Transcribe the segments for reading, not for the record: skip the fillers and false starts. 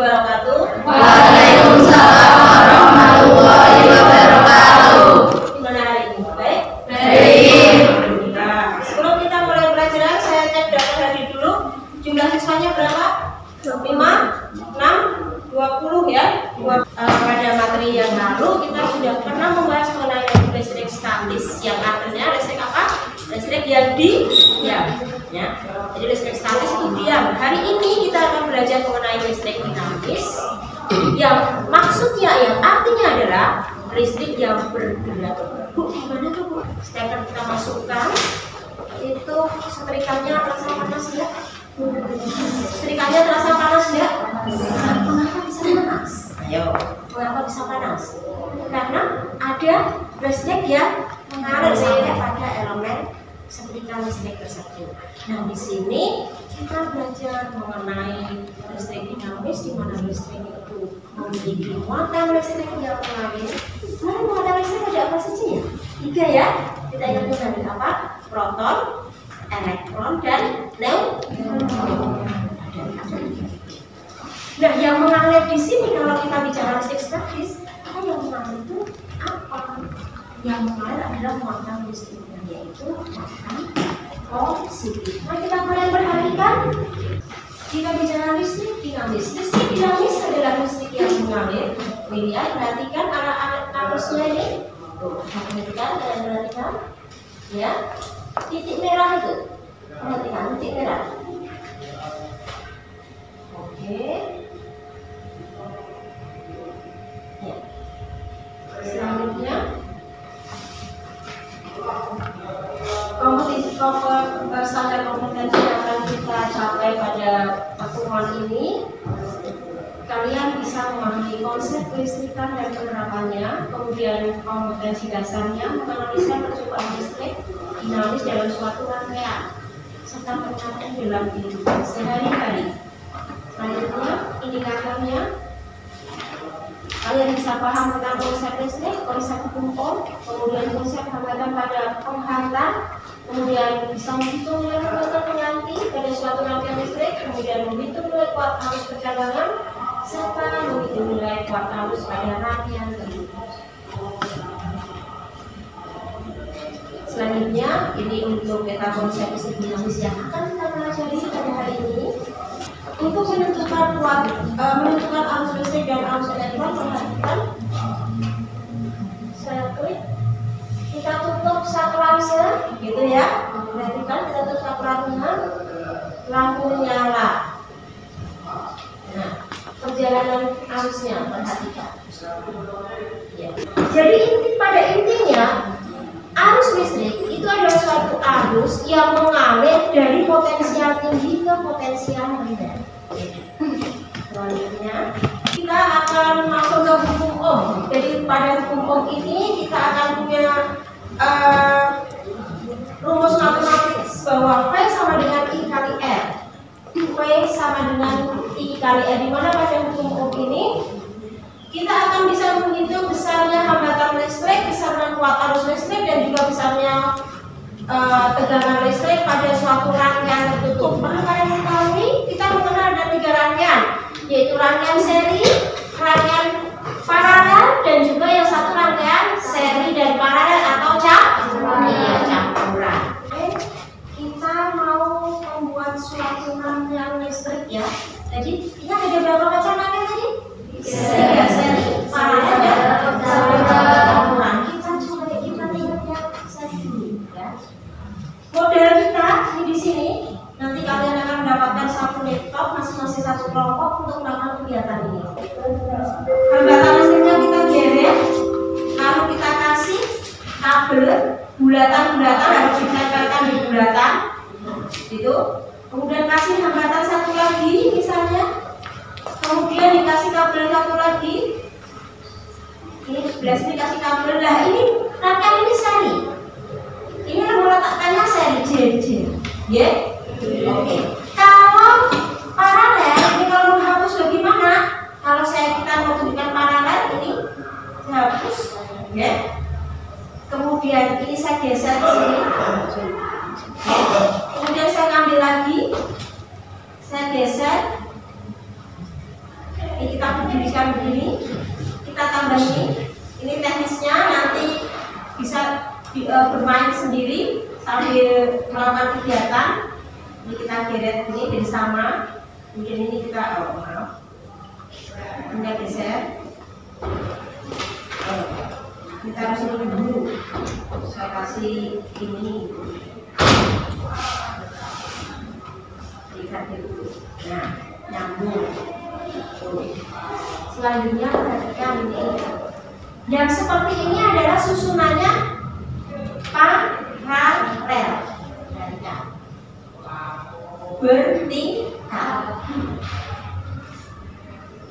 wabarakatuh. Waalaikumsalam warahmatullahi wabarakatuh. Gimana hari ini? Baik? Baik. Nah, sebelum kita mulai pelajaran, saya cek data hari dulu. Jumlah siswanya berapa? 5, 6, 20 ya. Pada materi yang lalu kita sudah pernah membahas mengenai listrik statis, yang artinya listrik apa? Listrik yang diam, ya. Jadi listrik statis itu diam. Hari ini kita akan belajar mengenai listrik dinamis, yang maksudnya, yang artinya adalah listrik yang bergerak. Bu, gimana tuh Bu? Steker kita masukkan, itu setrikannya terasa panas ya? Setrikannya terasa panas ya? Mengapa bisa panas? Ayo, mengapa bisa panas? Karena ada listrik yang mengalir pada elemen setrikaan listrik tersebut. Nah, di sini kita belajar mengenai listrik dinamis, di mana listrik itu memiliki muatan listrik yang mengalir. Mana muatan listrik ada apa saja ya? 3 ya. Kita ingat tadi apa? Proton, elektron, dan neutron. Nah, yang mengalir di sini kalau kita bicara listrik statis, yang mengalir itu apa? Yang mengalir adalah muatan listriknya, yaitu muatan positif. Nah, kita mulai perhatikan. Jika bicara listrik dinamis, listrik dinamis adalah listrik yang mengalir. Lihat, perhatikan arusnya ini. Perhatikan, ya. Titik merah itu, perhatikan titik merah. Oke. Ya. Selanjutnya, standar kompetensi yang akan kita capai pada pertemuan ini, kalian bisa memahami konsep kelistrikan dan penerapannya, kemudian kompetensi dasarnya, menganalisa percobaan listrik dinamis dalam suatu rangkaian, serta penerapan dalam kehidupan sehari-hari. Selanjutnya, indikatornya, kalian bisa paham tentang konsep listrik, konsep kumpul, kemudian konsep hambatan pada penghantar, kemudian bisa menghitung nilai hambatan pengganti pada suatu rangkaian listrik, kemudian menghitung nilai kuat arus percabangan, serta menghitung nilai kuat arus pada rangkaian tersebut. Selanjutnya, ini untuk peta konsep listrik dinamis yang akan kita pelajari pada hari ini. Untuk menentukan arus listrik dan arus elektron, perhatikan. Saya klik, kita tutup saklase, gitu ya. Perhatikan, kita tutup saklarnya, lampu nyala. Nah, perjalanan arusnya, perhatikan. Ya. Jadi pada intinya, arus listrik itu adalah suatu arus yang mengalir dari potensial tinggi ke potensial rendah. Selanjutnya, kita akan masuk ke hukum Ohm. Jadi pada hukum Ohm ini kita akan punya rumus matematis bahwa V sama dengan I kali R. V sama dengan I kali R, di mana pada hukum Ohm ini kita akan bisa menghitung besarnya hambatan listrik, besarnya kuat arus listrik, dan juga besarnya tegangan listrik pada suatu rangkaian tertutup. Perlu kalian ketahui, kita mengenal ada 3 rangkaian, yaitu rangkaian seri, rangkaian paralel, dan juga yang satu rangkaian seri dan paralel atau campuran. Oke, kita mau membuat suatu rangkaian listrik ya. Jadi kita ada berapa macam rangkaian tadi? Seri, paralel, dan campuran. Kita coba kita lihat yang seri dulu ya. Model kita di sini, nanti kalian akan mendapatkan satu laptop masing-masing satu kelompok untuk melakukan kegiatan ini. Hambatan listriknya kita geret, lalu kita kasih kabel bulatan-bulatan, harus ditempelkan di bulatan, gitu. Kemudian kasih hambatan satu lagi, misalnya. Kemudian dikasih kabel satu lagi. Ini sebelah sini kasih kabel. Nah, ini rangkaian ini seri. Ini letakkannya seri JJ, ya. Oke. Kalau paralel, ini kalau menghapus bagaimana? Kalau kita mau tunjukkan paralel, ini dihapus, ya. Kemudian ini saya geser ke sini. Kemudian saya ambil lagi, saya geser. sambil melakukan kegiatan ini kita geret ini jadi sama, kemudian ini kita ini geser. Kita harus ini dulu, saya kasih ini ikat dulu, nah nyambung. Selanjutnya perhatikan ini, yang seperti ini adalah susunannya paralel, vertikal.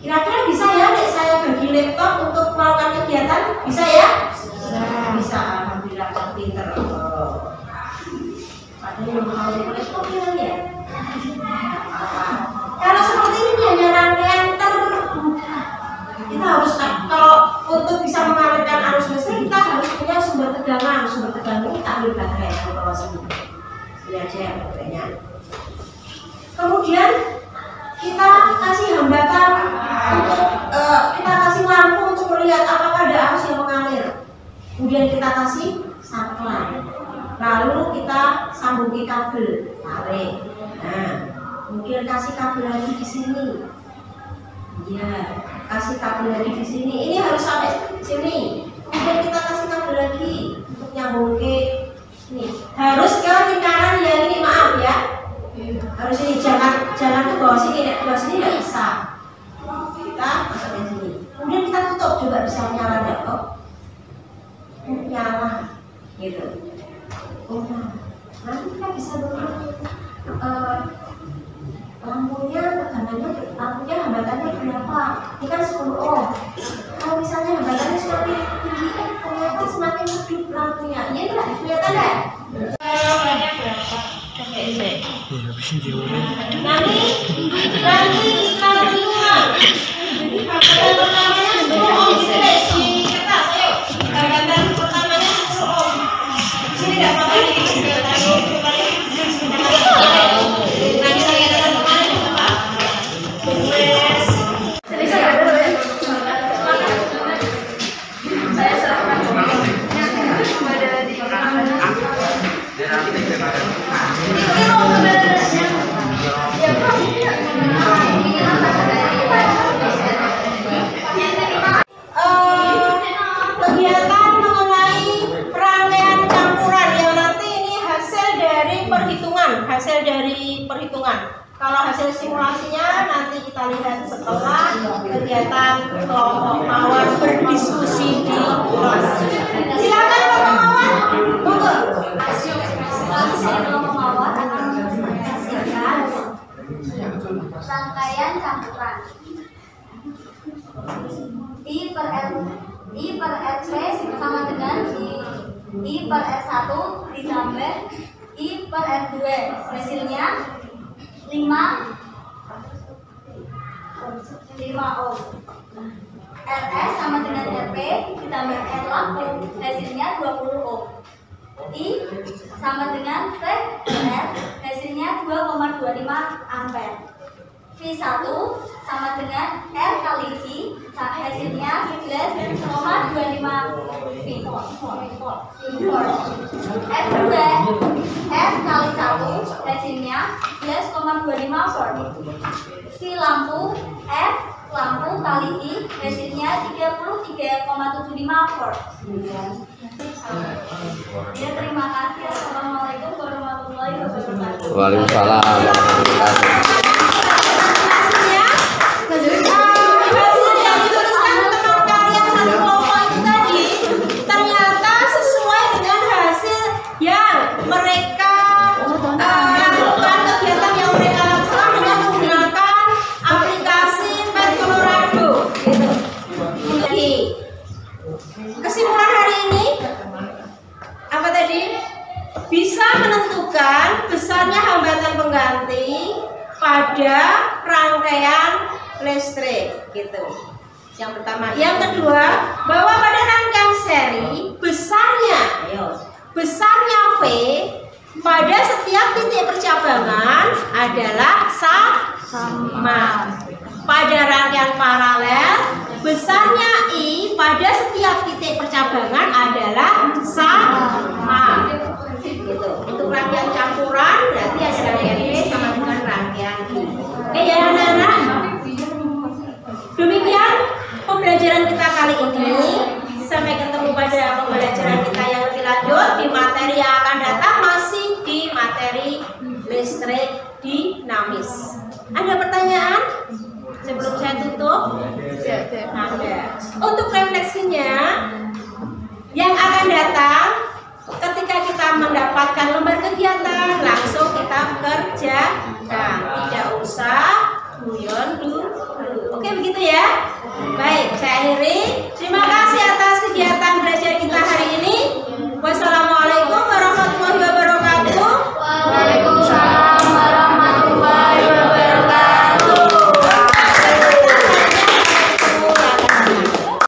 Kira-kira bisa ya nek saya bagi laptop untuk melakukan kegiatan? Bisa ya? Bisa. Alhamdulillah, pinter. Padahal yang mau laptop ya? Kalau seperti ini hanya rangkaian terbuka. Kita harus, kalau untuk bisa mengalirkan arus listrik kita harus punya sumber tegangan. Sumber tegangan kita ambil baterai di bawah sini. Ini aja ya baterainya. Kemudian kita kasih hambatan untuk kita kasih lampu untuk melihat apakah ada arus yang mengalir. Kemudian kita kasih saklar. Lalu kita sambungi kabel, tarik. Nah, kemudian kasih kabel lagi di sini. Ya, kasih kabel lagi di sini. Ini harus sampai sini. Kemudian kita kasih kabel lagi untuk nyambung ke sini. Harus ke lingkaran yang ini, maaf ya. Harus ini, jangan ke bawah sini nggak bisa. Kita masukin sini. Kemudian kita tutup, juga bisa nyala nggak kok? Nyala, gitu. Oh, nanti kita bisa tutup. Lampunya hambatannya berapa? Ini kan 10 ohm. Kalau misalnya hambatannya semakin tinggi, ternyata semakin redup lampunya. Ini enggak kelihatan nggak? Nanti setelah hitungan. Hambatan pertamanya 10 ohm. Di kertas, ayo. Hambatan pertamanya 10 ohm. Sini nggak apa-apa ini. Kegiatan mengenai perangkaian campuran yang nanti ini hasil dari perhitungan. Kalau hasil simulasinya nanti kita lihat setelah kegiatan kelompok mawar berdiskusi di kelas. Silakan kelompok mawar. Tunggu. Kelompok mawar akan menghasilkan rangkaian campuran I per RP sama dengan I per R1 ditambah I per R2, hasilnya 5 ohm. RS sama dengan RP ditambah R lampu, hasilnya 20 ohm. I sama dengan V R, hasilnya 2,25 ampere. V1 sama dengan R kali G, hasilnya 11,25 volt. R2 R kali 1, hasilnya 11,25 volt. V lampu R lampu kali I, hasilnya 33,75 volt. Ya, terima kasih. Assalamualaikum warahmatullahi wabarakatuh. Waalaikumsalam warahmatullahi wabarakatuh. Hasil yang dituliskan teman kalian satu kelompok itu tadi ternyata sesuai dengan hasil yang mereka lakukan, kegiatan yang mereka lakukan dengan menggunakan aplikasi Pet Colorado. Jadi kesimpulan hari ini apa tadi? Bisa menentukan besarnya hambatan pengganti pada rangkaian listrik, gitu. Yang pertama. Yang kedua, bahwa pada rangkaian seri besarnya V pada setiap titik percabangan adalah sama. Pada rangkaian paralel, besarnya I pada setiap titik percabangan adalah sama. Gitu. Itu listrik dinamis. Ada pertanyaan sebelum saya tutup? Ada. Untuk refleksinya, yang akan datang ketika kita mendapatkan lembar kegiatan langsung kita kerjakan, tidak usah guyon dulu. Oke begitu ya. Baik, saya akhiri. Terima kasih atas